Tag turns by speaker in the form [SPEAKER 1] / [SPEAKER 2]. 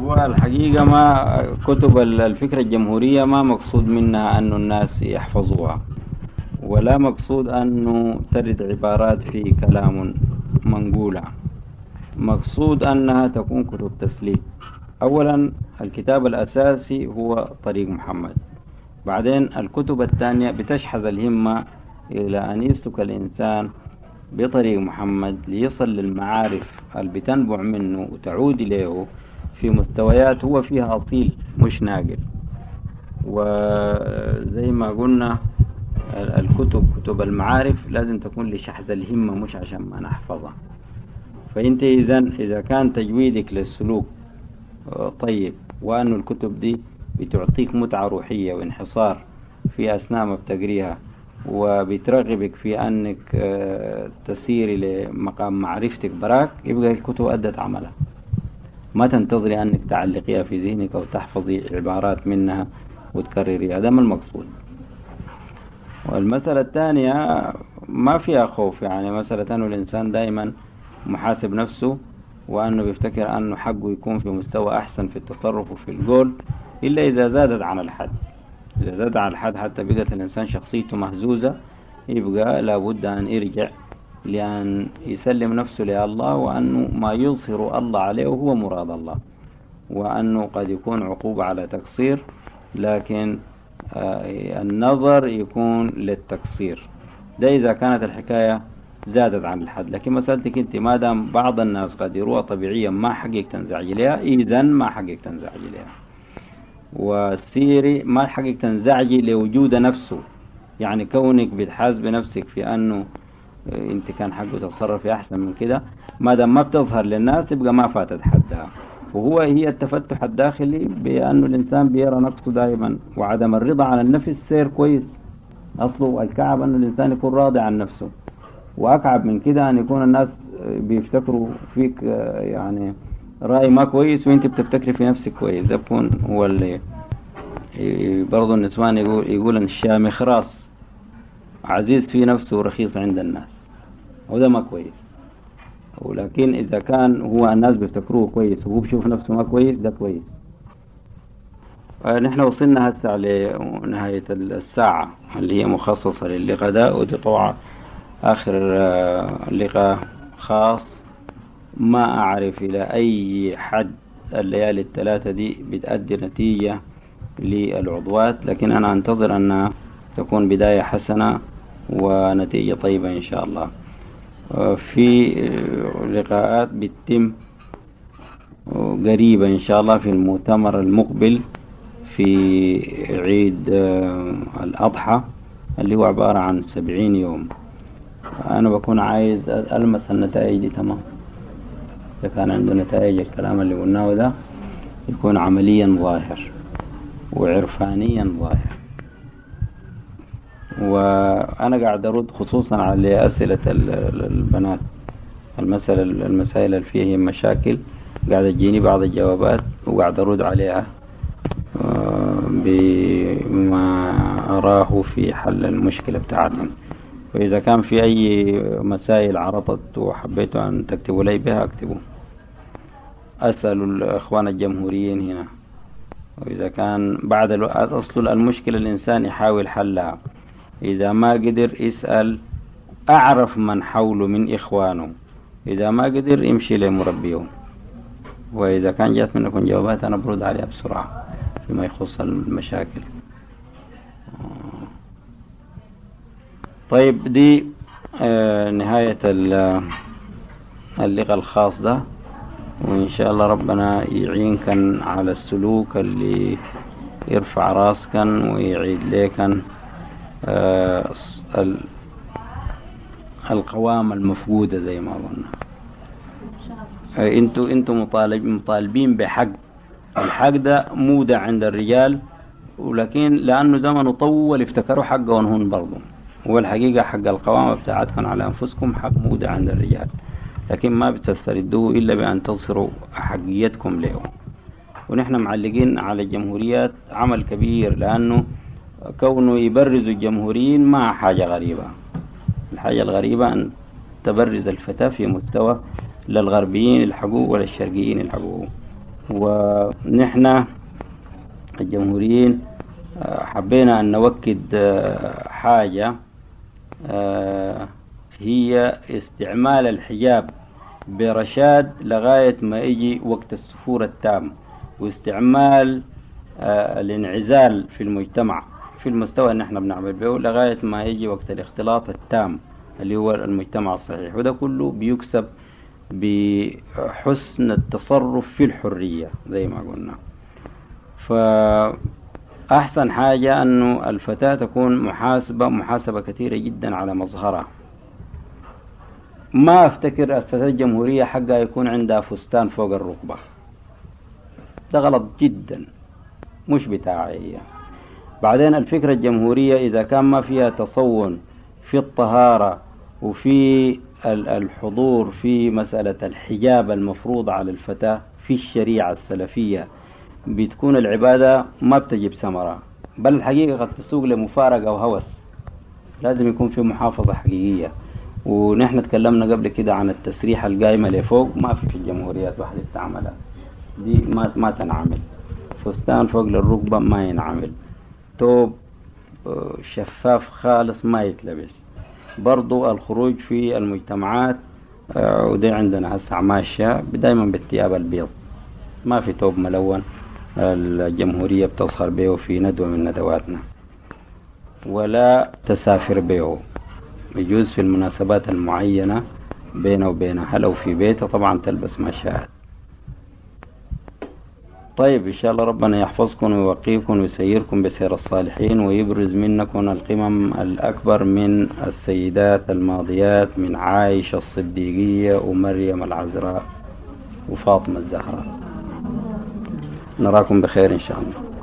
[SPEAKER 1] والحقيقة ما كتب الفكرة الجمهورية ما مقصود منها أن الناس يحفظوها، ولا مقصود أنه ترد عبارات في كلام منقولة. مقصود أنها تكون كتب تسليك. أولا الكتاب الأساسي هو طريق محمد، بعدين الكتب الثانية بتشحذ الهمة إلى أن يسلك الإنسان بطريق محمد ليصل للمعارف اللي بتنبع منه وتعود إليه في مستويات هو فيها أصيل مش ناقل. وزي ما قلنا كتب المعارف لازم تكون لشحذ الهمة مش عشان ما نحفظها. فأنت إذا كان تجويدك للسلوك طيب، وأن الكتب دي بتعطيك متعة روحية وانحصار في أثناء ما بتقريها، وبترغبك في أنك تسيري لمقام معرفتك براك، يبقى الكتب أدت عملها. ما تنتظري أنك تعلقيها في ذهنك أو تحفظي عبارات منها وتكرريها، هذا ما المقصود. والمسألة الثانية ما فيها خوف، يعني مسألة أنه الإنسان دائما محاسب نفسه وأنه بيفتكر أنه حقه يكون في مستوى أحسن في التصرف وفي القول، إلا إذا زادت عن الحد. إذا زاد عن الحد حتى بقت الإنسان شخصيته مهزوزة، يبقى لابد أن يرجع لأن يسلم نفسه لله، وأنه ما يظهر الله عليه هو مراد الله، وأنه قد يكون عقوبة على تقصير، لكن النظر يكون للتقصير. ده إذا كانت الحكاية زادت عن الحد. لكن مسألتك أنت ما دام بعض الناس قد يروها طبيعيا ما حقك تنزعج لها، إذن ما حقك تنزعج لها. والسيري ما حقك تنزعجي لوجود نفسه، يعني كونك بتحاسب نفسك في أنه أنت كان حقه تتصرفي أحسن من كده، ما دام ما بتظهر للناس يبقى ما فاتت حدها. هي التفتح الداخلي بأنه الإنسان بيرى نفسه دائما، وعدم الرضا عن النفس سير كويس. أصله الكعب أن الإنسان يكون راضي عن نفسه، وأكعب من كده أن يكون الناس بيفتكروا فيك يعني رأي ما كويس وانت بتفتكري في نفسك كويس. ده بكون هو اللي برضو النسوان يقول ان الشامخ راس عزيز في نفسه ورخيص عند الناس، وده ما كويس. ولكن إذا كان هو الناس بيفتكروه كويس وهو بيشوف نفسه ما كويس، ده كويس. نحن وصلنا هسه لنهاية الساعة اللي هي مخصصة للقاء ده، ودي طبعا آخر لقاء خاص. ما أعرف إلى أي حد الليالي الثلاثة دي بتأدي نتيجة للعضوات، لكن أنا أنتظر أنها تكون بداية حسنة ونتيجة طيبة إن شاء الله. في لقاءات بتتم قريبة إن شاء الله في المؤتمر المقبل في عيد الأضحى اللي هو عبارة عن 70 يوم. أنا بكون عايز ألمس النتائج دي تمام. إذا كان عنده نتائج الكلام اللي قلناه ده يكون عمليا ظاهر وعرفانيا ظاهر. وأنا قاعد أرد خصوصا على أسئلة البنات، المسائل اللي فيها مشاكل قاعد تجيني بعض الجوابات وقاعد أرد عليها بما أراه في حل المشكلة بتاعتهم. وإذا كان في أي مسائل عرضت وحبيتوا أن تكتبوا لي بها اكتبوا. أسأل الأخوان الجمهوريين هنا. وإذا كان بعد أصل المشكلة الإنسان يحاول حلها، إذا ما قدر يسأل أعرف من حوله من إخوانه، إذا ما قدر يمشي لمربيه. وإذا كان جات منكم جوابات أنا برد عليها بسرعة فيما يخص المشاكل. طيب دي نهاية اللقاء الخاص ده، وإن شاء الله ربنا يعينكن على السلوك اللي يرفع راسكن ويعيد ليكن القوام المفقودة زي ما قلنا. انتوا مطالبين بحق. الحق ده مودع عند الرجال، ولكن لأنه زمن طول افتكروا حقهم هون برضو. هو الحقيقة حق القوامة بتاعتكم على أنفسكم حق مودع عند الرجال، لكن ما بتستردوه إلا بأن تظهروا حقيتكم له. ونحن معلقين على الجمهوريات عمل كبير، لأنه كونه يبرز الجمهوريين ما حاجة غريبة. الحاجة الغريبة أن تبرز الفتاة في مستوى للغربيين الحقوق وللشرقيين الحقوق. ونحن الجمهوريين حبينا أن نوكد حاجة هي استعمال الحجاب برشاد لغاية ما يجي وقت السفور التام، واستعمال الانعزال في المجتمع في المستوى اللي احنا بنعمل به لغاية ما يجي وقت الاختلاط التام اللي هو المجتمع الصحيح. وده كله بيكسب بحسن التصرف في الحرية زي ما قلنا. فأحسن حاجة أنه الفتاة تكون محاسبة كثيرة جدا على مظهرها. ما أفتكر الفتاة الجمهورية حقها يكون عندها فستان فوق الركبة، ده غلط جدا، مش بتاعي. بعدين الفكرة الجمهورية إذا كان ما فيها تصون في الطهارة وفي الحضور في مسألة الحجاب المفروض على الفتاة في الشريعة السلفية، بتكون العبادة ما بتجيب ثمرة، بل الحقيقة قد تسوق لمفارقة وهوس. لازم يكون في محافظة حقيقية. ونحن تكلمنا قبل كده عن التسريحة القائمة لفوق، ما في الجمهوريات واحدة تعملها، دي ما تنعمل. فستان فوق للركبة ما ينعمل، توب شفاف خالص ما يتلبس. برضو الخروج في المجتمعات ودي عندنا هسه ماشية دايما بالثياب البيض، ما في توب ملون الجمهورية بتظهر به في ندوة من ندواتنا، ولا تسافر به. يجوز في المناسبات المعينة بينه وبينها لو في بيته طبعا تلبس ما شاءت. طيب إن شاء الله ربنا يحفظكم ويوقيكم ويسيركم بسير الصالحين، ويبرز منكم القمم الأكبر من السيدات الماضيات، من عائشة الصديقية ومريم العذراء وفاطمة الزهراء. نراكم بخير إن شاء الله.